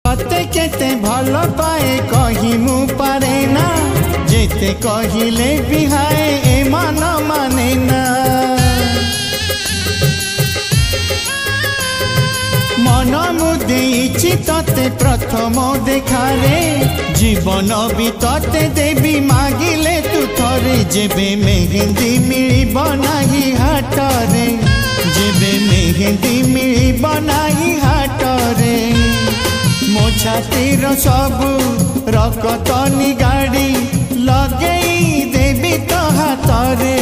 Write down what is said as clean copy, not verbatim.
तते केते भल पाए कही मु पारे ना जेते कहिले बिहाए ए मन माने ना मन मुदेइछि तते प्रथम देखारे जीवन भी तते देवी मागिले तू थरे जेबे मेहंदी मिलिब नाही हाटरे जेबे मेहंदी मिलिब नाही हाटरे मो छातीर सबु रकत निगाड़ी लगेई देवी तो हाथरे।